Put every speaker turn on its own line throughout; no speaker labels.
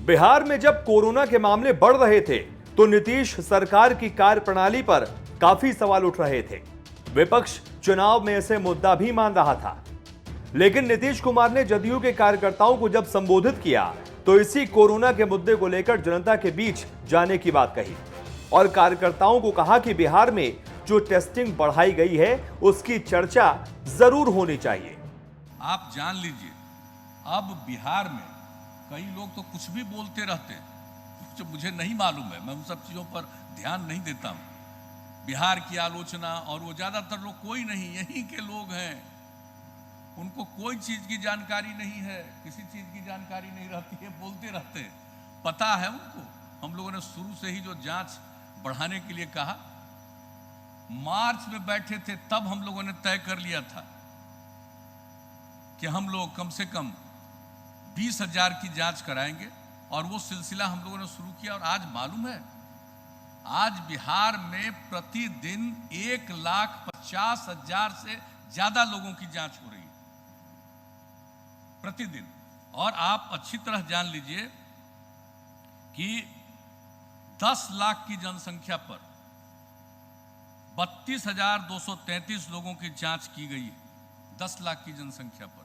बिहार में जब कोरोना के मामले बढ़ रहे थे तो नीतीश सरकार की कार्यप्रणाली पर काफी सवाल उठ रहे थे। विपक्ष चुनाव में ऐसे मुद्दा भी मान रहा था, लेकिन नीतीश कुमार ने जदयू के कार्यकर्ताओं को जब संबोधित किया तो इसी कोरोना के मुद्दे को लेकर जनता के बीच जाने की बात कही और कार्यकर्ताओं को कहा कि बिहार में जो टेस्टिंग बढ़ाई गई है उसकी चर्चा जरूर होनी चाहिए।
आप जान लीजिए, अब बिहार में कई लोग तो कुछ भी बोलते रहते हैं, जो मुझे नहीं मालूम है, मैं उन सब चीज़ों पर ध्यान नहीं देता हूँ। बिहार की आलोचना और वो ज़्यादातर लोग कोई नहीं, यहीं के लोग हैं, उनको कोई चीज़ की जानकारी नहीं है, किसी चीज़ की जानकारी नहीं रहती है, बोलते रहते हैं। पता है उनको, हम लोगों ने शुरू से ही जो जांच बढ़ाने के लिए कहा, मार्च में बैठे थे तब हम लोगों ने तय कर लिया था कि हम लोग कम से कम 20,000 की जांच कराएंगे और वो सिलसिला हम लोगों ने शुरू किया। और आज मालूम है, आज बिहार में प्रतिदिन 1,50,000 से ज्यादा लोगों की जांच हो रही है प्रतिदिन। और आप अच्छी तरह जान लीजिए कि 10 लाख की जनसंख्या पर 32,233 लोगों की जांच की गई है 10 लाख की जनसंख्या पर।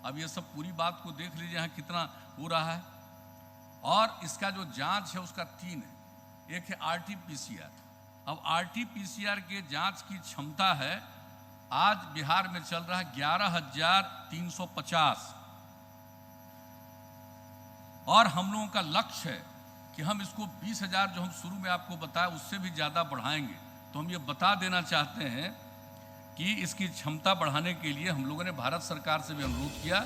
अब ये सब पूरी बात को देख लीजिए यहाँ कितना हो रहा है। और इसका जो जांच है उसका 3 है, एक है RT-PCR। अब RT-PCR के जांच की क्षमता है, आज बिहार में चल रहा है 11,350 और हम लोगों का लक्ष्य है कि हम इसको 20,000 जो हम शुरू में आपको बताया उससे भी ज़्यादा बढ़ाएंगे। तो हम ये बता देना चाहते हैं कि इसकी क्षमता बढ़ाने के लिए हम लोगों ने भारत सरकार से भी अनुरोध किया।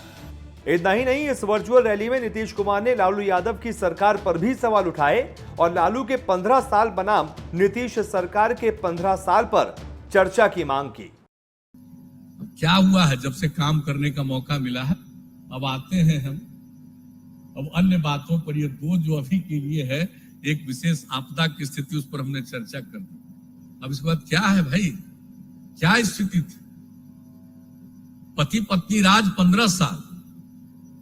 इतना ही नहीं, इस वर्चुअल रैली में नीतीश कुमार ने लालू यादव की सरकार पर भी सवाल उठाए और लालू के 15 साल बनाम नीतीश सरकार के 15 साल पर चर्चा की मांग की।
क्या हुआ है, जब से काम करने का मौका मिला है, अब आते हैं हम अब अन्य बातों पर। ये दो जो अभी के लिए है, एक विशेष आपदा की स्थिति, उस पर हमने चर्चा कर दी। अब इसके बाद क्या है भाई, क्या स्थिति थी? पति पत्नी राज 15 साल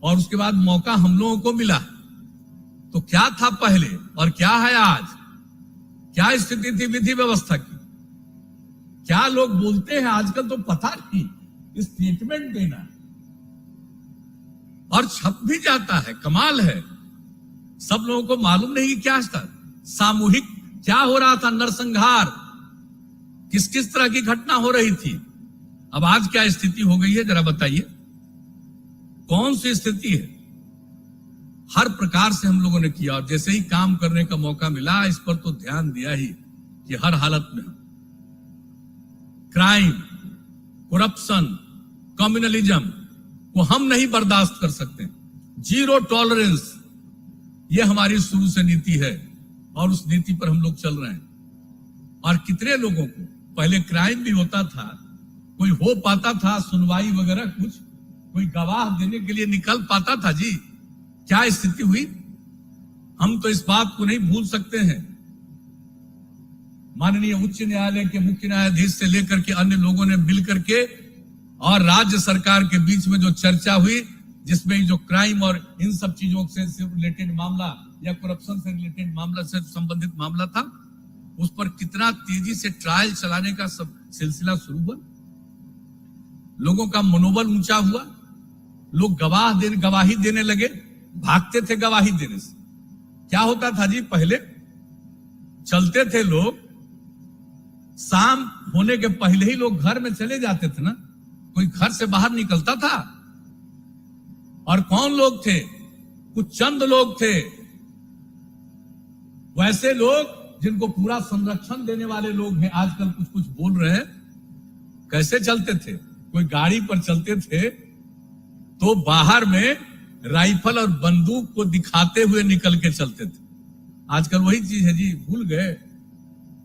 और उसके बाद मौका हम लोगों को मिला, तो क्या था पहले और क्या है आज? क्या स्थिति थी विधि व्यवस्था की? क्या लोग बोलते हैं आजकल तो पता नहीं, स्टेटमेंट देना और छप भी जाता है, कमाल है। सब लोगों को मालूम नहीं कि क्या था सामूहिक, क्या हो रहा था, नरसंहार, किस किस तरह की घटना हो रही थी। अब आज क्या स्थिति हो गई है, जरा बताइए, कौन सी स्थिति है? हर प्रकार से हम लोगों ने किया और जैसे ही काम करने का मौका मिला, इस पर तो ध्यान दिया ही कि हर हालत में क्राइम, करप्शन, कम्युनलिज्म को हम नहीं बर्दाश्त कर सकते। जीरो टॉलरेंस, ये हमारी शुरू से नीति है और उस नीति पर हम लोग चल रहे हैं। और कितने लोगों को पहले क्राइम भी होता था, कोई हो पाता था सुनवाई वगैरह, कुछ कोई गवाह देने के लिए निकल पाता था जी? क्या स्थिति हुई? हम तो इस बात को नहीं भूल सकते हैं। माननीय उच्च न्यायालय के मुख्य न्यायाधीश से लेकर के अन्य लोगों ने मिलकर के और राज्य सरकार के बीच में जो चर्चा हुई, जिसमें जो क्राइम और इन सब चीजों से रिलेटेड मामला या करप्शन से रिलेटेड मामला से संबंधित मामला था, उस पर कितना तेजी से ट्रायल चलाने का सब सिलसिला शुरू हुआ। लोगों का मनोबल ऊंचा हुआ, लोग गवाही देने लगे, भागते थे गवाही देने से। क्या होता था जी, पहले चलते थे लोग, शाम होने के पहले ही लोग घर में चले जाते थे ना, कोई घर से बाहर निकलता था। और कौन लोग थे? कुछ चंद लोग थे, वैसे लोग जिनको पूरा संरक्षण देने वाले लोग हैं, आजकल कुछ कुछ बोल रहे हैं। कैसे चलते थे? कोई गाड़ी पर चलते थे तो बाहर में राइफल और बंदूक को दिखाते हुए निकल के चलते थे। आजकल वही चीज है जी, भूल गए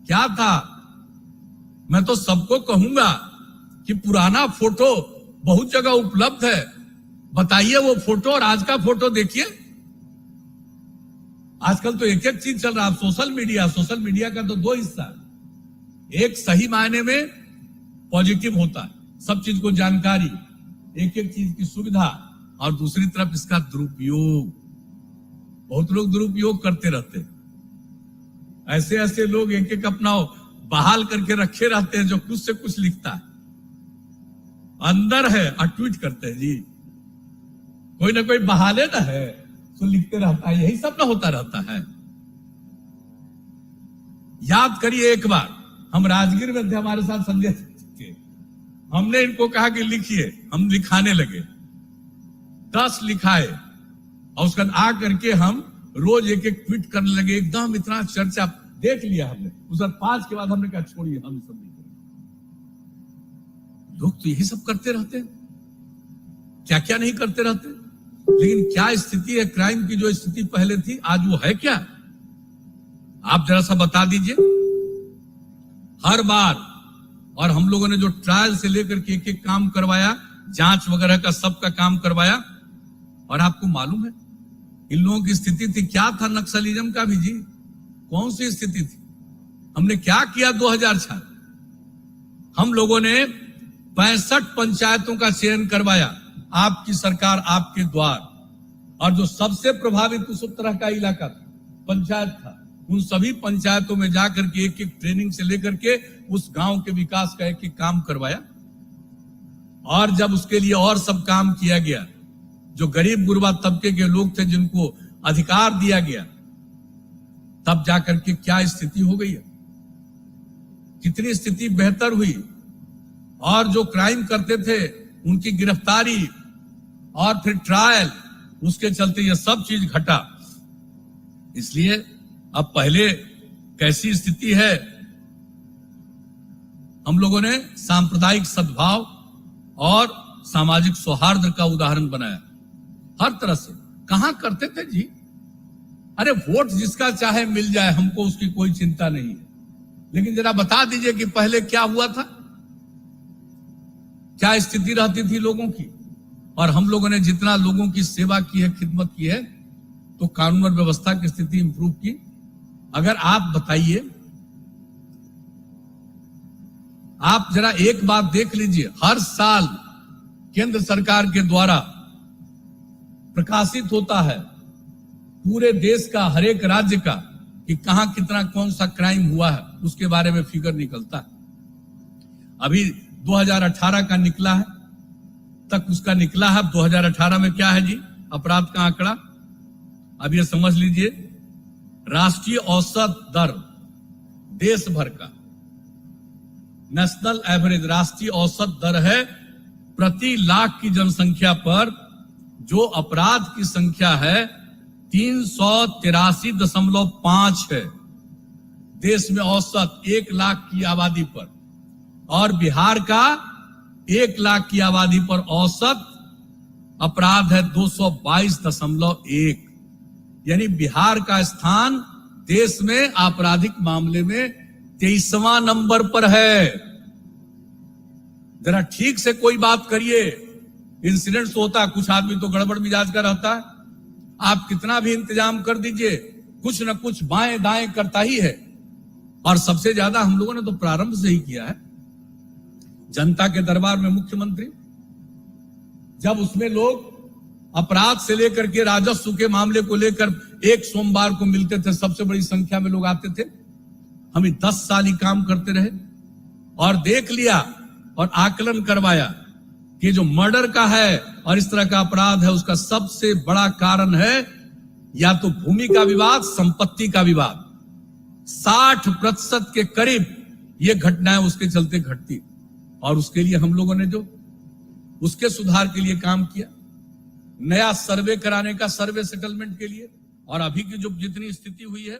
क्या था? मैं तो सबको कहूंगा कि पुराना फोटो बहुत जगह उपलब्ध है, बताइए वो फोटो और आज का फोटो देखिए। आजकल तो एक एक चीज चल रहा है। सोशल मीडिया का तो दो हिस्सा, एक सही मायने में पॉजिटिव होता है, सब चीज को जानकारी, एक एक चीज की सुविधा, और दूसरी तरफ इसका दुरुपयोग। बहुत लोग दुरुपयोग करते रहते हैं। ऐसे ऐसे लोग एक एक अपना बहाल करके रखे रहते हैं जो कुछ से कुछ लिखता है, अंदर है और ट्वीट करते हैं जी। कोई ना कोई बहाले ना है तो लिखते रहता है, यही सब ना होता रहता है। याद करिए एक बार हम राजगीर में थे, हमारे साथ संजय थे, हमने इनको कहा कि लिखिए, हम लिखाने लगे, 10 लिखाए और उसके बाद आ करके हम रोज एक एक ट्वीट करने लगे। एकदम इतना चर्चा देख लिया हमने, उस 5 के बाद हमने कहा छोड़िए, हम सब नहीं करेंगे। लोग तो यही सब करते रहते हैं, क्या क्या नहीं करते रहते। लेकिन क्या स्थिति है क्राइम की, जो स्थिति पहले थी आज वो है क्या? आप जरा सा बता दीजिए। हर बार, और हम लोगों ने जो ट्रायल से लेकर के एक एक काम करवाया, जांच वगैरह का सबका काम करवाया, और आपको मालूम है इन लोगों की स्थिति थी क्या था नक्सलिज्म का भी जी, कौन सी स्थिति थी। हमने क्या किया 2004, हम लोगों ने 65 पंचायतों का चयन करवाया, आपकी सरकार आपके द्वार, और जो सबसे प्रभावित उस तरह का इलाका था, पंचायत था, उन सभी पंचायतों में जाकर के एक एक ट्रेनिंग से लेकर के उस गांव के विकास का एक एक काम करवाया। और जब उसके लिए और सब काम किया गया, जो गरीब गुरबा तबके के लोग थे जिनको अधिकार दिया गया, तब जाकर के क्या स्थिति हो गई है, कितनी स्थिति बेहतर हुई। और जो क्राइम करते थे उनकी गिरफ्तारी और फिर ट्रायल, उसके चलते ये सब चीज घटा। इसलिए अब पहले कैसी स्थिति है, हम लोगों ने सांप्रदायिक सद्भाव और सामाजिक सौहार्द का उदाहरण बनाया हर तरह से। कहां करते थे जी, अरे वोट जिसका चाहे मिल जाए, हमको उसकी कोई चिंता नहीं है, लेकिन जरा बता दीजिए कि पहले क्या हुआ था, क्या स्थिति रहती थी लोगों की। और हम लोगों ने जितना लोगों की सेवा की है, खिदमत की है, तो कानून और व्यवस्था की स्थिति इंप्रूव की। अगर आप बताइए, आप जरा एक बात देख लीजिए, हर साल केंद्र सरकार के द्वारा प्रकाशित होता है पूरे देश का, हर एक राज्य का, कि कहां कितना कौन सा क्राइम हुआ है, उसके बारे में फिगर निकलता है। अभी 2018 का निकला है, तक उसका निकला है। 2018 में क्या है जी अपराध का आंकड़ा, अब ये समझ लीजिए। राष्ट्रीय औसत दर देश भर का, नेशनल एवरेज राष्ट्रीय औसत दर है प्रति लाख की जनसंख्या पर, जो अपराध की संख्या है 383.5 है देश में औसत 1 लाख की आबादी पर, और बिहार का 1 लाख की आबादी पर औसत अपराध है 222.1, यानी बिहार का स्थान देश में आपराधिक मामले में 23वां नंबर पर है। जरा ठीक से कोई बात करिए। इंसिडेंट्स होता है, कुछ आदमी तो गड़बड़ मिजाज का रहता है, आप कितना भी इंतजाम कर दीजिए, कुछ न कुछ बाएं दाएं करता ही है। और सबसे ज्यादा हम लोगों ने तो प्रारंभ से ही किया है, जनता के दरबार में मुख्यमंत्री, जब उसमें लोग अपराध से लेकर के राजस्व के मामले को लेकर एक सोमवार को मिलते थे, सबसे बड़ी संख्या में लोग आते थे। हम 10 साल ही काम करते रहे और देख लिया और आकलन करवाया कि जो मर्डर का है और इस तरह का अपराध है, उसका सबसे बड़ा कारण है या तो भूमि का विवाद, संपत्ति का विवाद। 60% के करीब ये घटनाएं उसके चलते घटती, और उसके लिए हम लोगों ने जो उसके सुधार के लिए काम किया, नया सर्वे कराने का, सर्वे सेटलमेंट के लिए, और अभी की जो जितनी स्थिति हुई है